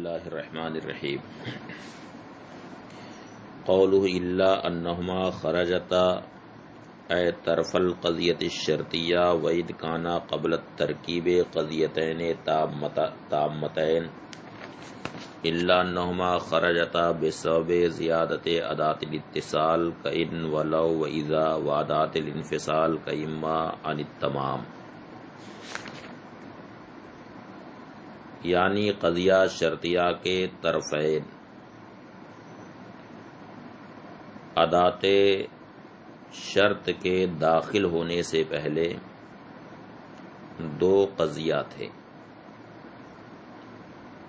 اللہ الرحمن الرحیم قوله الا انہما خرجتا اے طرف القضیۃ الشرطیہ وإذ کانا قبل الترکیب قضیتین تامتین الا انہما خرجتا بسبب زیادت اداة الاتصال کإن ولو وإذا واداة الانفصال کإما عن التمام، یعنی قضیہ شرطیہ کے طرفین ادات شرط کے داخل ہونے سے پہلے دو قضیہ تھے،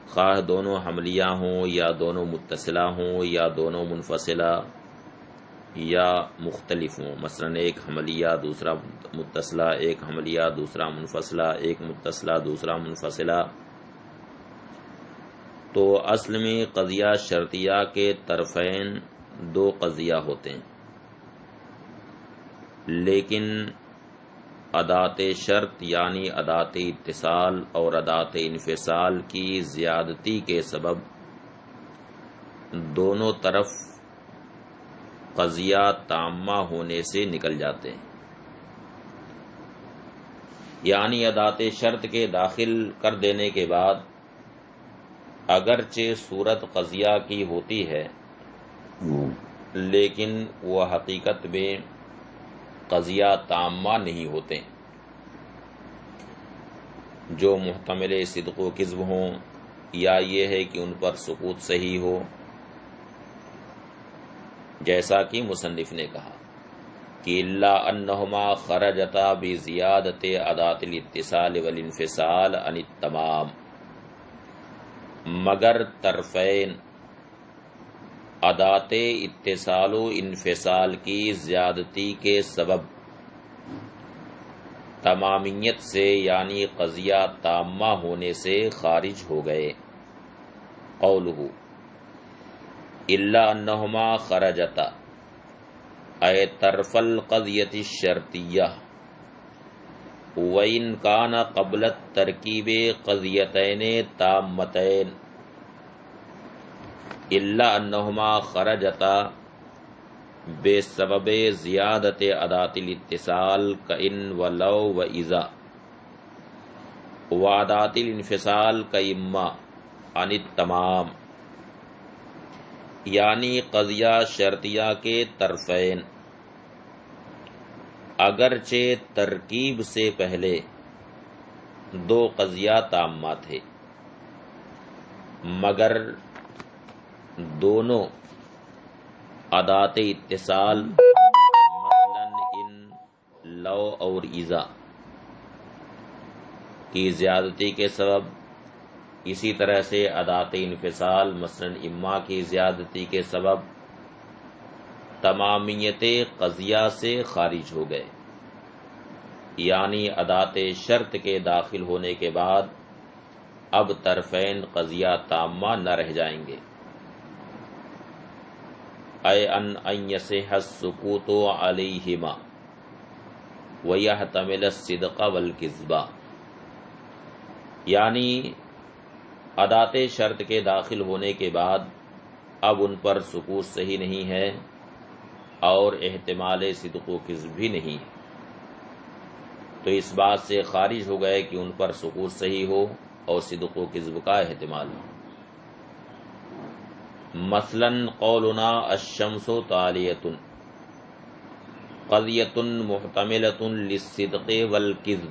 خواہ دونوں حملیہ ہوں یا دونوں متصلہ ہوں یا دونوں منفصلہ یا مختلف ہوں، مثلا ایک حملیہ دوسرا متصلہ، ایک حملیہ دوسرا منفصلہ، ایک متصلہ دوسرا منفصلہ۔ تو اصل میں قضیہ شرطیہ کے طرفین دو قضیہ ہوتے ہیں، لیکن ادات شرط یعنی ادات اتصال اور ادات انفصال کی زیادتی کے سبب دونوں طرف قضیہ تامہ ہونے سے نکل جاتے ہیں، یعنی ادات شرط کے داخل کر دینے کے بعد اگرچہ صورت قضیہ کی ہوتی ہے لیکن وہ حقیقت میں قضیہ تامہ نہیں ہوتے، جو محتمل صدق و کذب ہوں یا یہ ہے کہ ان پر سقوط صحیح ہو، جیسا کہ مصنف نے کہا کہ الا انہما خرجتا بزیادت ادات الاتصال والانفصال عن التمام، مگر طرفین ادات اتصال و انفصال کی زیادتی کے سبب تمامیت سے یعنی قضیہ تامہ ہونے سے خارج ہو گئے۔ قولہ الا انہما خرجتا اے طرف القضیۃ الشرطیہ وَإِنْ كَانَ قَبْلَ التَّرْكِيبِ قَضِيَتَيْنِ تَامَّتَيْنِ إِلَّا أَنَّهُمَا خَرَجَتَا بِسَبَبِ زِيَادَةِ أَدَاةِ الِاتصَال كَإِنْ وَلَوْ وَإِذَا وَأَدَاةِ الْانْفِصَال كَإِمَّا عَنِ التَّمَام، یعنی قضیہ شرطیہ کے طرفین اگرچہ ترکیب سے پہلے دو قضیہ تامہ تھے، مگر دونوں ادات اتصال مثلا ان لو اور اذا کی زیادتی کے سبب، اسی طرح سے ادات انفصال مثلا اما کی زیادتی کے سبب تمامیت قضیہ سے خارج ہو گئے، یعنی ادات شرط کے داخل ہونے کے بعد اب طرفین قضیہ تامہ نہ رہ جائیں گے۔ اے ان یصح السکوت علیہما ویحتمل الصدق والکذب، یعنی ادات شرط کے داخل ہونے کے بعد اب ان پر سکوت صحیح نہیں ہے اور احتمال صدق و کذب بھی نہیں، تو اس بات سے خارج ہو گئے کہ ان پر سکوت صحیح ہو اور صدق و کذب کا احتمال ہو۔ مثلا قولنا الشمس طالیۃ قضیۃ محتملۃ للصدق والکذب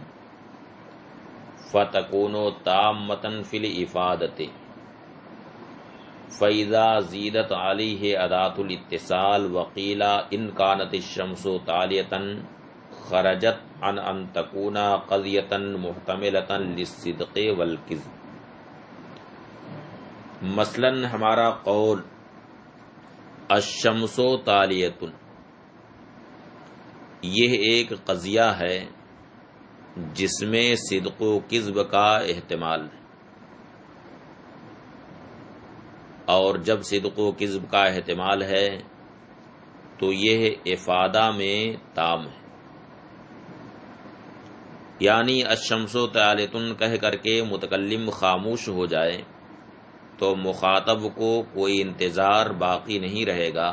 فتکون تامۃ فی الافادۃ، فَإِذَا زِيدَتْ عَلَيْهِ أَدَاةُ الْاِتِّصَالِ وَقِيلَ إِنْ كَانَتِ الشَّمْسُ طَالِيَةً خَرَجَتْ عَنْ أَنْ تَكُونَ قَضِيَةً مُحْتَمِلَةً لِلصِّدْقِ وَالْكِذْبِ۔ مثلاً ہمارا قول الشمس طالیۃ، یہ ایک قضیہ ہے جس میں صدق و کذب کا احتمال ہے، اور جب صدق و کذب کا احتمال ہے تو یہ افادہ میں تام ہے، یعنی الشمس طالیۃ کہہ کر کے متکلم خاموش ہو جائے تو مخاطب کو کوئی انتظار باقی نہیں رہے گا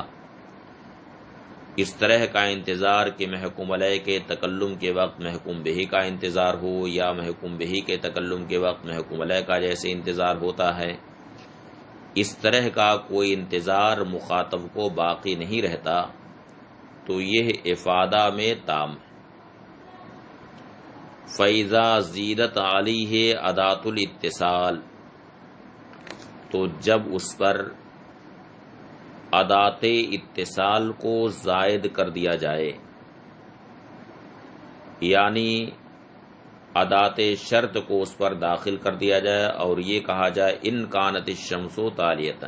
اس طرح کا انتظار کہ محکوم علیہ کے تکلم کے وقت محکوم بہی کا انتظار ہو یا محکوم بہی کے تکلم کے وقت محکوم علیہ کا جیسے انتظار ہوتا ہے، اس طرح کا کوئی انتظار مخاطب کو باقی نہیں رہتا، تو یہ افادہ میں تام ہے۔ فَإِذَا زِيدَتْ عَلَيْهِ أَداة الاتصال، تو جب اس پر ادات اتصال کو زائد کر دیا جائے، یعنی ادات شرط کو اس پر داخل کر دیا جائے اور یہ کہا جائے ان کانت الشمس طالیۃ،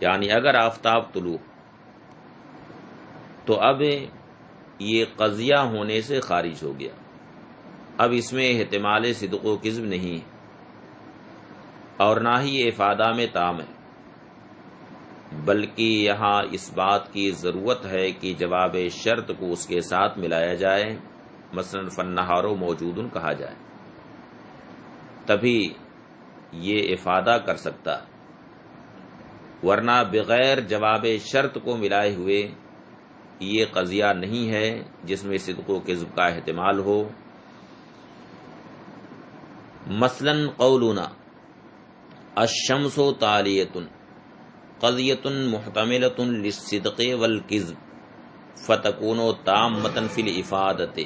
یعنی اگر آفتاب طلوع، تو اب یہ قضیہ ہونے سے خارج ہو گیا، اب اس میں احتمال صدق و کذب نہیں اور نہ ہی یہ افادہ میں تام ہے، بلکہ یہاں اس بات کی ضرورت ہے کہ جواب شرط کو اس کے ساتھ ملایا جائے، مثلا فالنہار موجود کہا جائے، تبھی یہ افادہ کر سکتا، ورنہ بغیر جواب شرط کو ملائے ہوئے یہ قضیہ نہیں ہے جس میں صدق و کذب کا احتمال ہو۔ مثلا قولنا الشمس طالیۃ قضیۃ محتملۃ للصدق والکذب فتکون تامۃ فی الافادۃ،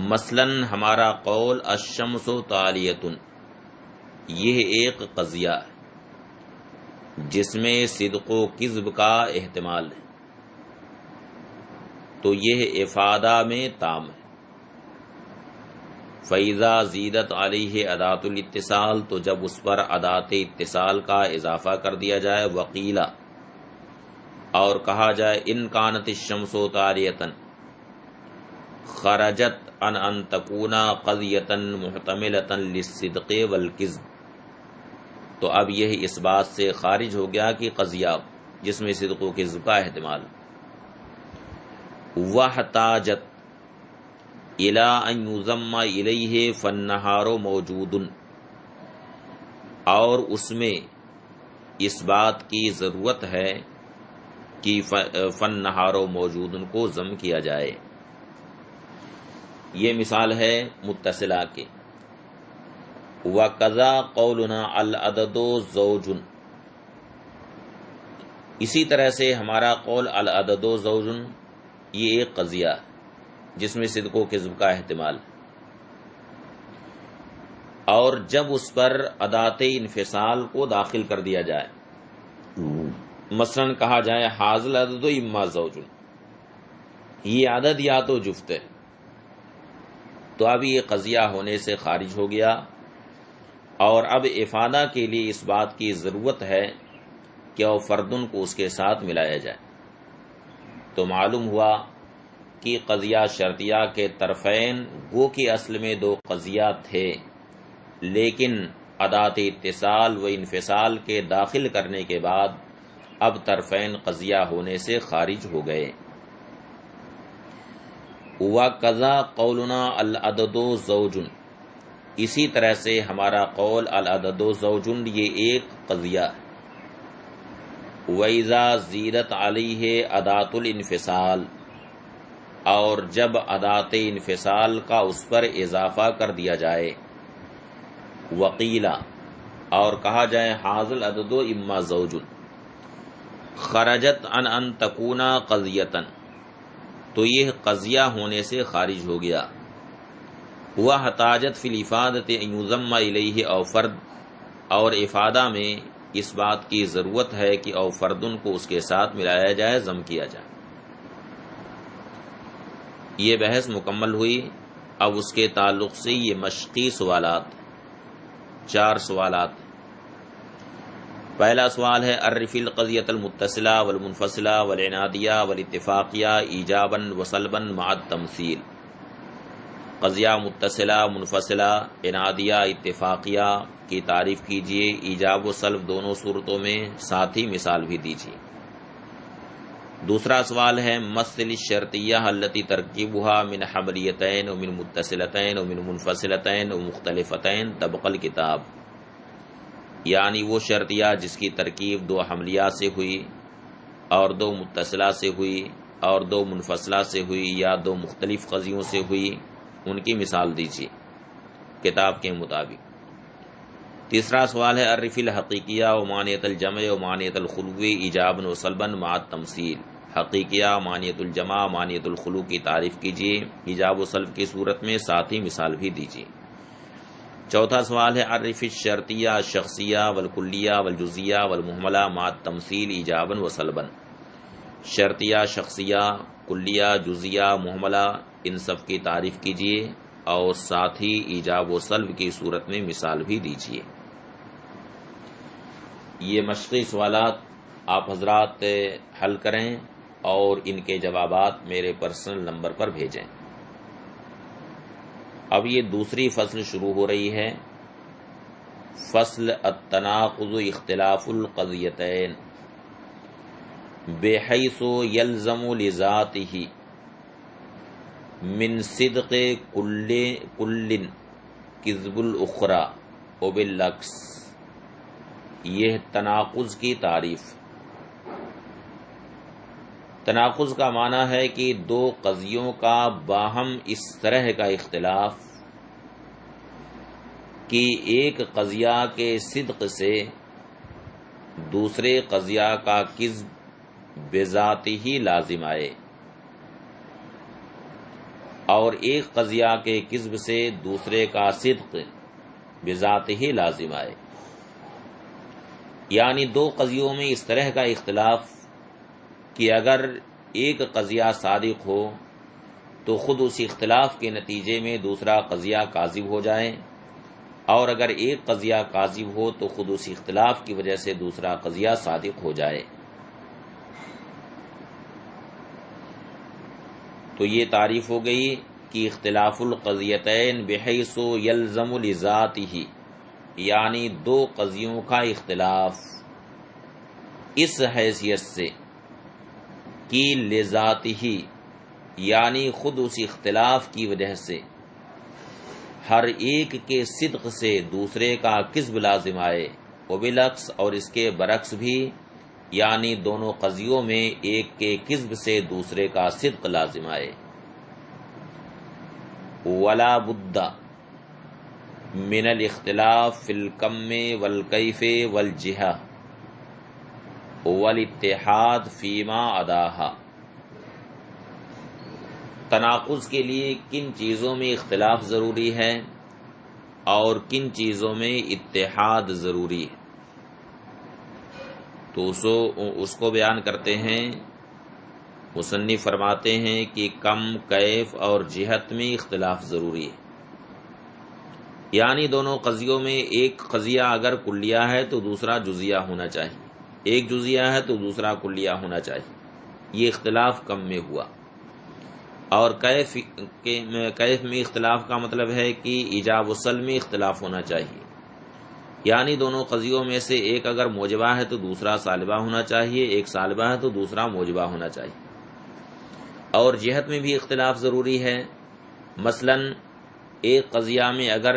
مثلا ہمارا قول الشمس طالیۃ، یہ ایک قضیہ ہے جس میں صدق و کذب کا احتمال ہے، تو یہ افادہ میں تام ہے۔ فَإِذَا زِيدَتْ عَلَيْهِ أَدَاةُ الاتصال، تو جب اس پر ادات اتصال کا اضافہ کر دیا جائے، وقیلا، اور کہا جائے ان کانت الشمس طالیۃ خرجت عن ان تکون قضیۃ محتملۃ للصدق والکذب، تو اب یہ اس بات سے خارج ہو گیا کہ قضیہ جس میں صدق و کذب کا احتمال۔ وَاحْتَاجَتْ إِلَىٰ أَن يُضَمَّ إِلَيْهِ فَالنَّهَارُ مَوْجُودٌ، اور اس میں اس بات کی ضرورت ہے کہ فَالنَّهَارُ مَوْجُودٌ کو ضم کیا جائے۔ یہ مثال ہے متصلہ کے۔ وَكَذَا قَوْلُنَا الْعَدَدُ زَوْجٌ، اسی طرح سے ہمارا قول العدد زوج، یہ ایک قضیہ جس میں صدق و کذب کا احتمال، اور جب اس پر ادات انفصال کو داخل کر دیا جائے، مثلا کہا جائے حاضل عدد اما زوج، یہ عدد یا تو جفت ہے، تو اب یہ قضیہ ہونے سے خارج ہو گیا، اور اب افادہ کے لیے اس بات کی ضرورت ہے کہ او فردن کو اس کے ساتھ ملایا جائے، تو معلوم ہوا کہ قضیہ شرطیہ کے طرفین گو کہ اصل میں دو قضیہ تھے، لیکن ادات اتصال و انفصال کے داخل کرنے کے بعد اب طرفین قضیہ ہونے سے خارج ہو گئے۔ وَقَضَا قَوْلُنَا الْعَدَدُ زَوْجٌ، اسی طرح سے ہمارا قول العدد زوج یہ ایک قضیہ ہے۔ وَإِذَا زِيدَتْ عَلَيْهِ أَدَاةُ الْانفِصَال، اور جب ادات انفصال کا اس پر اضافہ کر دیا جائے، وقیلا، اور کہا جائے حاضل عدد اما زوج خرجت عن ان تکون قضیۃ، تو یہ قضیہ ہونے سے خارج ہو گیا۔ وَاحْتَاجَتْ فِي الْإِفَادَةِ أَن يُضَمَّ إِلَيْهِ أَوْ فَرْد، اور افادہ میں اس بات کی ضرورت ہے کہ او فردن کو اس کے ساتھ ملایا جائے، ضم کیا جائے۔ یہ بحث مکمل ہوئی، اب اس کے تعلق سے یہ مشقی سوالات، 4 سوالات۔ پہلا سوال ہے عرف القضیۃ المتصلہ والمنفصلہ والعنادیہ والاتفاقیہ ایجابا وسلبا مع التمثیل، قضیہ متصلہ، منفصلہ، عنادیہ، اتفاقیہ کی تعریف کیجیے، ایجاب و سلب دونوں صورتوں میں، ساتھ ہی مثال بھی دیجیے۔ دوسرا سوال ہے مثل الشرطیہ التی ترکیبها من حملیتین ومن متصلتین ومن منفصلتین ومختلفتین طبق الکتاب، یعنی وہ شرطیہ جس کی ترکیب دو حملیہ سے ہوئی اور دو متصلہ سے ہوئی اور دو منفصلہ سے ہوئی یا دو مختلف قضیوں سے ہوئی، ان کی مثال دیجیے کتاب کے مطابق۔ تیسرا سوال ہے عرف الحقیقیہ و معنیت الجمع و معنیت الخلو ایجابا و سلبا مع التمثیل۔ حقیقیہ، معنیت الجمع، معنیت الخلو کی تعریف کیجیے ایجاب و سلب کی صورت میں، ساتھ ہی مثال بھی دیجیے۔ چوتھا سوال ہے عرف الشرطیہ الشخصیہ والکلیہ والجزیہ والمہملہ مع التمثیل ایجابا و سلبا۔ شرطیہ، شخصیہ، کلیہ، جزیہ، مہملہ، ان سب کی تعریف کیجیے اور ساتھ ہی ایجاب و سلب کی صورت میں مثال بھی دیجیے۔ یہ مشقی سوالات آپ حضرات حل کریں اور ان کے جوابات میرے پرسنل نمبر پر بھیجیں۔ اب یہ دوسری فصل شروع ہو رہی ہے، فصل التناقض اختلاف القضیتین بحیث یلزم لذاتہ من صدق کل کذب الاخری وبالعکس۔ یہ تناقض کی تعریف۔ تناقض کا معنی ہے کہ دو قضیوں کا باہم اس طرح کا اختلاف کہ ایک قضیہ کے صدق سے دوسرے قضیہ کا کذب بذات ہی لازم آئے، اور ایک قضیہ کے کذب سے دوسرے کا صدق بذات ہی لازم آئے۔ یعنی دو قضیوں میں اس طرح کا اختلاف کہ اگر ایک قضیہ صادق ہو تو خود اس اختلاف کے نتیجے میں دوسرا قضیہ کاذب ہو جائے، اور اگر ایک قضیہ کاذب ہو تو خود اس اختلاف کی وجہ سے دوسرا قضیہ صادق ہو جائے۔ تو یہ تعریف ہو گئی کہ اختلاف القضیتین بحیث یلزم لذاتہ، یعنی دو قضیوں کا اختلاف اس حیثیت سے کہ لذاتہ، یعنی خود اس اختلاف کی وجہ سے ہر ایک کے صدق سے دوسرے کا کذب لازم آئے، وبالعکس، اور اس کے برعکس بھی، یعنی دونوں قضیوں میں ایک کے کذب سے دوسرے کا صدق لازم آئے۔ ولا بد من الاختلاف فی الکم والکیف والجہہ والاتحاد فیما عداہا۔ تناقض کے لیے کن چیزوں میں اختلاف ضروری ہے اور کن چیزوں میں اتحاد ضروری ہے، تو اس کو بیان کرتے ہیں۔ مصنف فرماتے ہیں کہ کم، کیف اور جہت میں اختلاف ضروری ہے، یعنی دونوں قضیوں میں ایک قضیہ اگر کلیہ ہے تو دوسرا جزیہ ہونا چاہیے، ایک جزیہ ہے تو دوسرا کلیہ ہونا چاہیے۔ یہ اختلاف کم میں ہوا۔ اور کیف میں اختلاف کا مطلب ہے کہ ایجاب و سلب میں اختلاف ہونا چاہیے، یعنی دونوں قضیوں میں سے ایک اگر موجبہ ہے تو دوسرا سالبہ ہونا چاہیے، ایک سالبہ ہے تو دوسرا موجبہ ہونا چاہیے۔ اور جہت میں بھی اختلاف ضروری ہے، مثلا ایک قضیہ میں اگر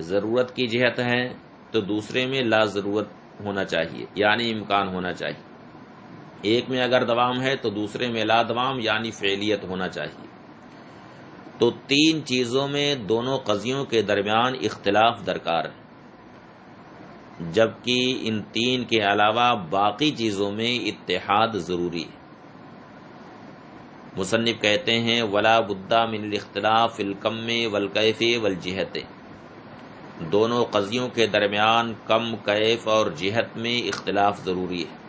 ضرورت کی جہت ہے تو دوسرے میں لا ضرورت ہونا چاہیے، یعنی امکان ہونا چاہیے۔ ایک میں اگر دوام ہے تو دوسرے میں لا دوام، یعنی فعلیت ہونا چاہیے۔ تو تین چیزوں میں دونوں قضیوں کے درمیان اختلاف درکار ہے، جبکہ ان تین کے علاوہ باقی چیزوں میں اتحاد ضروری ہے۔ مصنف کہتے ہیں ولا بد من الاختلاف فی الکم والکیف والجہت۔ دونوں قضیوں کے درمیان کم، کیف اور جہت میں اختلاف ضروری ہے۔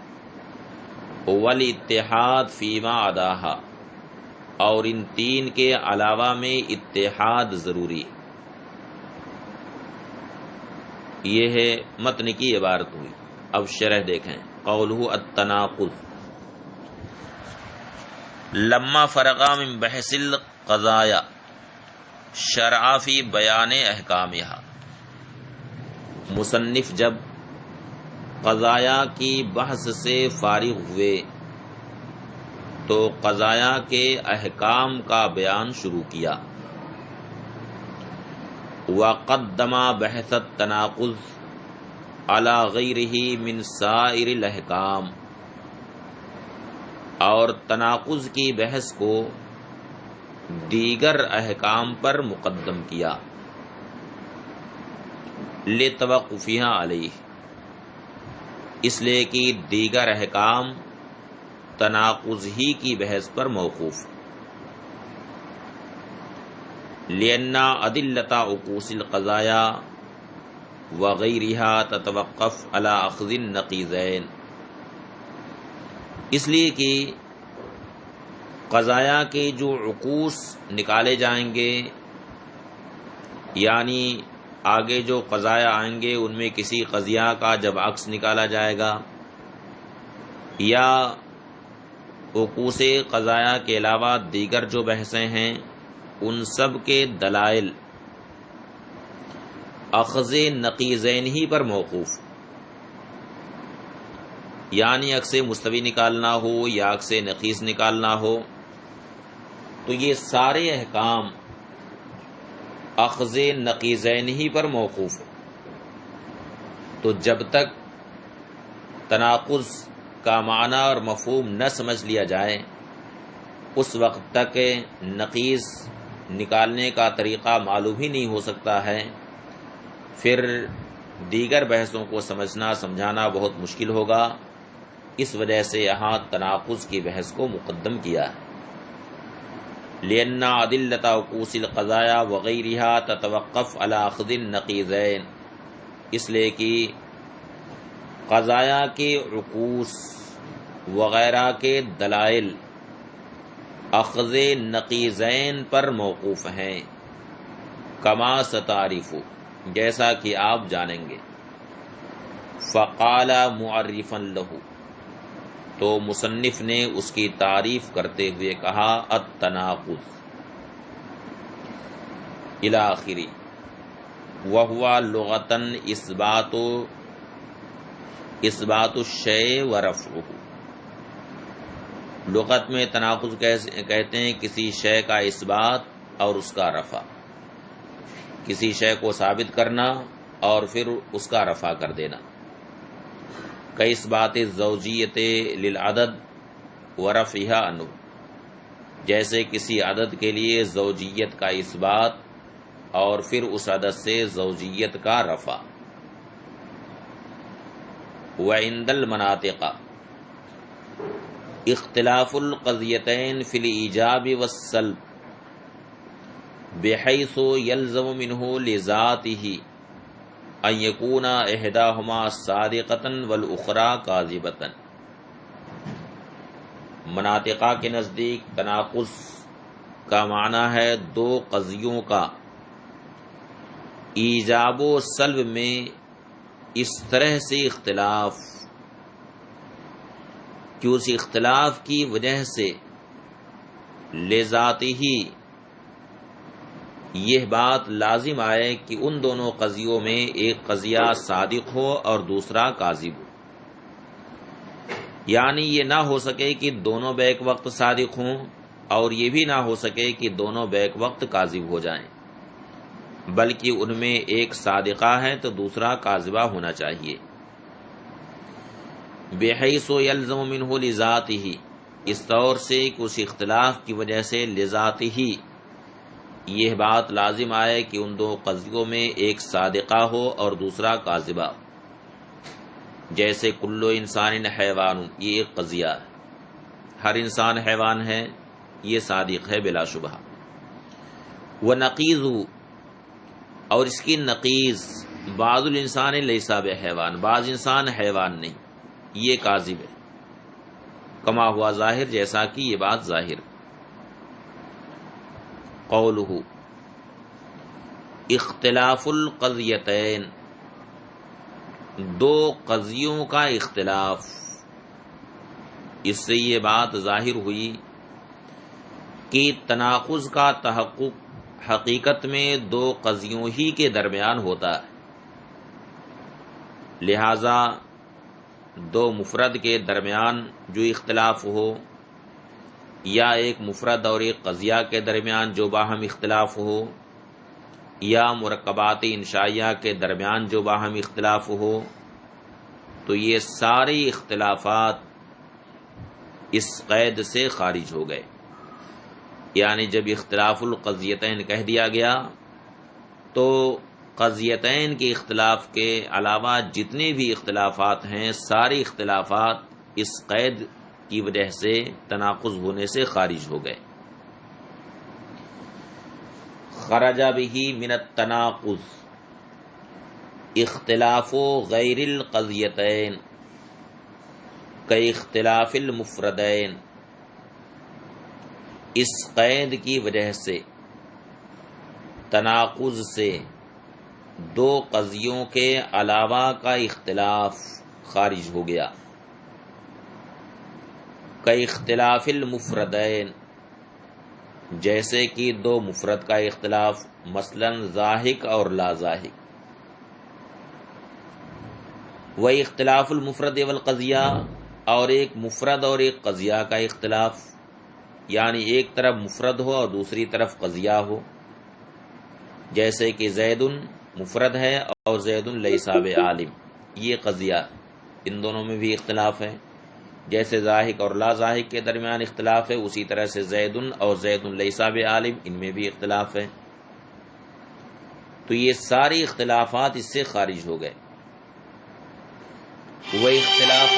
والاتحاد فیما عداہا، اور ان تین کے علاوہ میں اتحاد ضروری ہے۔ یہ ہے متن کی عبارت ہوئی۔ اب شرح دیکھیں۔ قولہ التناقض لما فرغا من بحث القضایا شرع فی بیان احکامها۔ مصنف جب قضایا کی بحث سے فارغ ہوئے تو قضایا کے احکام کا بیان شروع کیا۔ وقدم بحث التناقض، علی غیرہ من سائر الاحکام، اور تناقض کی بحث کو دیگر احکام پر مقدم کیا، لتوقفها علیہ، اس لیے کہ دیگر احکام تناقض ہی کی بحث پر موقوف، لأن ادلۃ عکوس القضایا وغیرہا تتوقف علی اخذ النقیضین، اس لیے کہ قضایا کے جو عکوس نکالے جائیں گے، یعنی آگے جو قضایا آئیں گے ان میں کسی قضیہ کا جب عکس نکالا جائے گا، یا عکوس قضایا کے علاوہ دیگر جو بحثیں ہیں ان سب کے دلائل اخذ نقیضین ہی پر موقوف، یعنی عکس مستوی نکالنا ہو یا عکس نقیض نکالنا ہو، تو یہ سارے احکام اخذ نقیضین ہی پر موقوف ہے۔ تو جب تک تناقض کا معنی اور مفہوم نہ سمجھ لیا جائے اس وقت تک نقیض نکالنے کا طریقہ معلوم ہی نہیں ہو سکتا ہے، پھر دیگر بحثوں کو سمجھنا سمجھانا بہت مشکل ہوگا، اس وجہ سے یہاں تناقض کی بحث کو مقدم کیا ہے، لأن ادلۃ عکوس القضایا وغیرہا تتوقف علی اخذ النقیضین، اس لیے کہ قضایا کے عکوس وغیرہ کے دلائل اخذ نقیضین پر موقوف ہیں، کما ستعرف، جیسا کہ آپ جانیں گے۔ فقال معرفا لہ، تو مصنف نے اس کی تعریف کرتے ہوئے کہا التناقض الی آخری، وہو لغتاً اثبات الشیء ورفعہ، لغت میں تناقض کہتے ہیں کسی شے کا اثبات اور اس کا رفع، کسی شے کو ثابت کرنا اور پھر اس کا رفع کر دینا، کاثبات الزوجیت للعدد ورفعها عنہ، جیسے کسی عدد کے لیے زوجیت کا اثبات اور پھر اس عدد سے زوجیت کا رفع۔ وعند المناطق اختلاف القضیتین فی الایجاب والسلب بحیث یلزم منہ لذاتہ ان یکون احداہما صادقۃ والاخری کاذبۃ، مناطقہ کے نزدیک تناقض کا معنی ہے دو قضیوں کا ایجاب و سلب میں اس طرح سے اختلاف کہ اس اختلاف کی وجہ سے لذاتہ ہی یہ بات لازم آئے کہ ان دونوں قضیوں میں ایک قضیہ صادق ہو اور دوسرا کاذب ہو، یعنی یہ نہ ہو سکے کہ دونوں بیک وقت صادق ہوں اور یہ بھی نہ ہو سکے کہ دونوں بیک وقت کاذب ہو جائیں، بلکہ ان میں ایک صادقہ ہے تو دوسرا کاذبہ ہونا چاہیے۔ بحیث یلزم منہ لذاتہ، اس طور سے کہ اس اختلاف کی وجہ سے لذاتہ ہی یہ بات لازم آئے کہ ان دو قضیوں میں ایک صادقہ ہو اور دوسرا کاذبہ، جیسے کل انسان حیوان، یہ ایک قضیہ ہے، ہر انسان حیوان ہے، یہ صادق ہے بلا شبہ۔ ونقیض، اور اس کی نقیض، بعض الانسان لیس بحیوان، بعض انسان حیوان نہیں، یہ کاذب ہے، کما ہوا ظاہر، جیسا کہ یہ بات ظاہر۔ قولہ اختلاف القضیتین، دو قضیوں کا اختلاف، اس سے یہ بات ظاہر ہوئی کہ تناقض کا تحقق حقیقت میں دو قضیوں ہی کے درمیان ہوتا ہے، لہذا دو مفرد کے درمیان جو اختلاف ہو، یا ایک مفرد اور ایک قضیہ کے درمیان جو باہم اختلاف ہو، یا مرکبات انشائیہ کے درمیان جو باہم اختلاف ہو، تو یہ سارے اختلافات اس قید سے خارج ہو گئے. یعنی جب اختلاف القضیتین کہہ دیا گیا تو قضیتین کے اختلاف کے علاوہ جتنے بھی اختلافات ہیں سارے اختلافات اس قید کی وجہ سے تناقض ہونے سے خارج ہو گئے. خرج به من التناقض اختلاف غیر القضیتین کاختلاف المفردین. اس قید کی وجہ سے تناقض سے دو قضیوں کے علاوہ کا اختلاف خارج ہو گیا. کاختلاف المفردین جیسے کہ دو مفرد کا اختلاف، مثلا ضاحک اور لا ضاحک. وہ اختلاف المفرد والقضیہ اور ایک مفرد اور ایک قضیہ کا اختلاف، یعنی ایک طرف مفرد ہو اور دوسری طرف قضیہ ہو. جیسے کہ زید مفرد ہے اور زید لیس بعالم، یہ قضیہ، ان دونوں میں بھی اختلاف ہے. جیسے ضاحک اور لا ضاحک کے درمیان اختلاف ہے، اسی طرح سے زید اور زید لیس بعالم ان میں بھی اختلاف ہے. تو یہ سارے اختلافات اس سے خارج ہو گئے. وہ اختلاف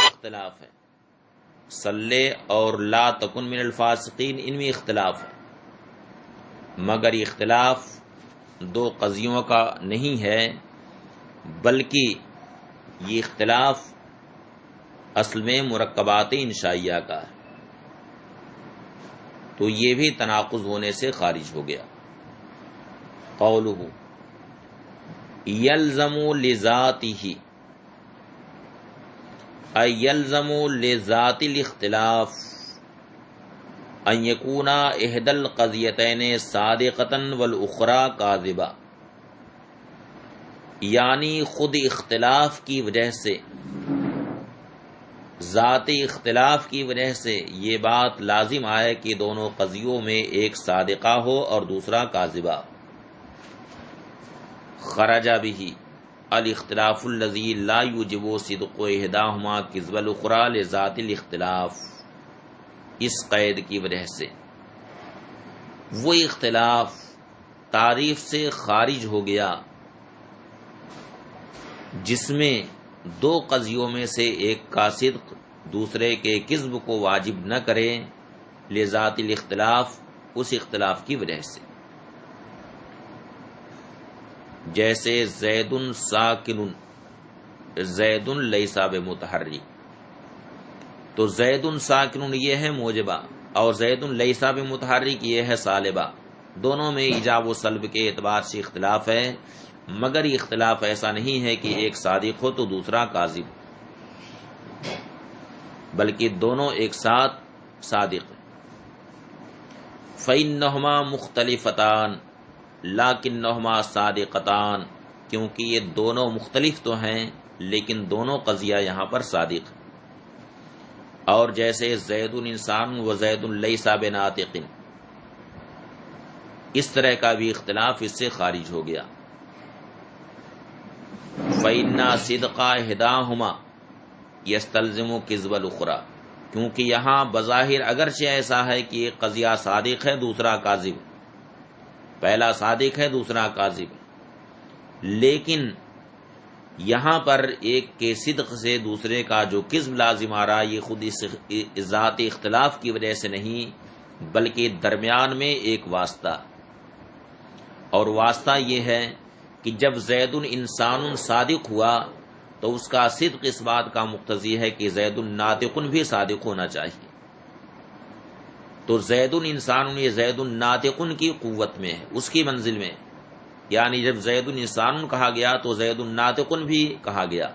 اختلاف ہے. صلی اور لا تکن من الفاسقین ان میں اختلاف ہے، مگر اختلاف دو قضیوں کا نہیں ہے، بلکہ یہ اختلاف اصل میں مرکبات انشائیہ کا ہے. تو یہ بھی تناقض ہونے سے خارج ہو گیا. قولہ یلزم لذاتہ ای یلزم لذات الاختلاف ان یکون احدی القضیتین صادقۃ والاخری کاذبہ. یعنی خود اختلاف کی وجہ سے، ذاتی اختلاف کی وجہ سے یہ بات لازم آئے کہ دونوں قضیوں میں ایک صادقہ ہو اور دوسرا کاذبہ. خرج به الاختلاف الذي لا يوجب صدق احداهما كذب الاخرى لذات الاختلاف. اس قید کی وجہ سے وہ اختلاف تعریف سے خارج ہو گیا جس میں دو قضیوں میں سے ایک کا صدق دوسرے کے کذب کو واجب نہ کرے، لذات الاختلاف اس اختلاف کی وجہ سے. جیسے زید ساکن زید لیس بمتحرک، تو زید ساکن یہ ہے موجبہ اور زید لیس بمتحرک یہ ہے سالبہ. دونوں میں ایجاب و سلب کے اعتبار سے اختلاف ہے، مگر یہ اختلاف ایسا نہیں ہے کہ ایک صادق ہو تو دوسرا کاذب، بلکہ دونوں ایک ساتھ صادق ہیں. فإنہما مختلفتان لیکنہما صادقتان، کیونکہ یہ دونوں مختلف تو ہیں لیکن دونوں قضیہ یہاں پر صادق ہیں. اور جیسے زید انسان و زید لیس بناطق، اس طرح کا بھی اختلاف اس سے خارج ہو گیا. فإن صدق احداہما یستلزم کذب الاخری، کیونکہ یہاں بظاہر اگرچہ ایسا ہے کہ ایک قضیہ صادق ہے دوسرا کاذب، پہلا صادق ہے دوسرا کاذب، لیکن یہاں پر ایک کے صدق سے دوسرے کا جو کذب لازم آ رہا یہ خود اس ذات اختلاف کی وجہ سے نہیں، بلکہ درمیان میں ایک واسطہ، اور واسطہ یہ ہے کہ جب زید انسان صادق ہوا تو اس کا صدق اس بات کا مقتضی ہے کہ زید ناطق بھی صادق ہونا چاہیے. تو زید انسان یہ زید ناطق کی قوت میں ہے، اس کی منزل میں، یعنی جب زید انسان کہا گیا تو زید ناطق بھی کہا گیا.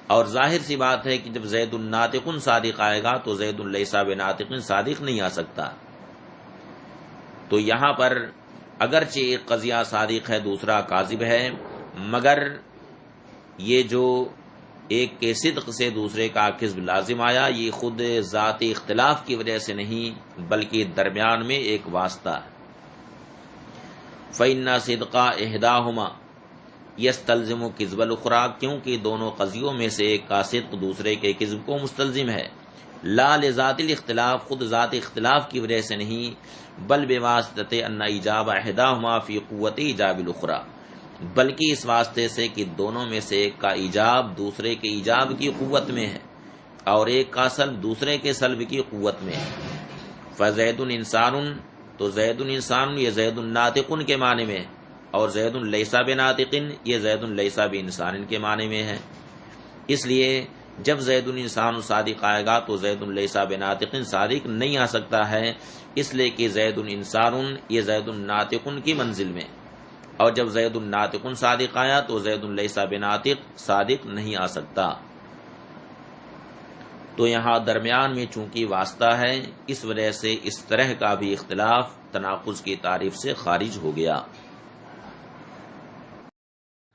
اور ظاہر سی بات ہے کہ جب زید ناطق صادق آئے گا تو زید لیس بناطق صادق نہیں آ سکتا. تو یہاں پر اگرچہ ایک قضیہ صادق ہے دوسرا کاذب ہے، مگر یہ جو ایک کے صدق سے دوسرے کا کذب لازم آیا، یہ خود ذات اختلاف کی وجہ سے نہیں بلکہ درمیان میں ایک واسطہ ہے. فَإِنَّ صِدْقَ إِحْدَاهُمَا يَسْتَلْزِمُ كِذْبَ الْأُخْرَى، کیونکہ دونوں قضیوں میں سے ایک کا صدق دوسرے کے کذب کو مستلزم ہے. لا لذات الاختلاف، خود ذات اختلاف کی وجہ سے نہیں، بل بواسطۃ ان ایجاب احداہما فی قوت ایجاب الاخری، بلکہ اس واسطے سے کہ دونوں میں سے ایک کا ایجاب دوسرے کے ایجاب کی قوت میں ہے اور ایک کا سلب دوسرے کے سلب کی قوت میں ہے. فزید انسان، تو زید انسان یہ زید ناطق کے معنی میں ہے، اور زید لیس بناطق یہ زید لیس بانسان کے معنی میں ہے. اس لیے جب زید انسان صادق آئے گا تو زید لیس بناطق صادق نہیں آ سکتا ہے، اس لیے کہ زید انسان یہ زید ناطق کی منزل میں، اور جب زید ناطق صادق آیا تو زید لیس بناطق صادق نہیں آ سکتا. تو یہاں درمیان میں چونکہ واسطہ ہے، اس وجہ سے اس طرح کا بھی اختلاف تناقض کی تعریف سے خارج ہو گیا.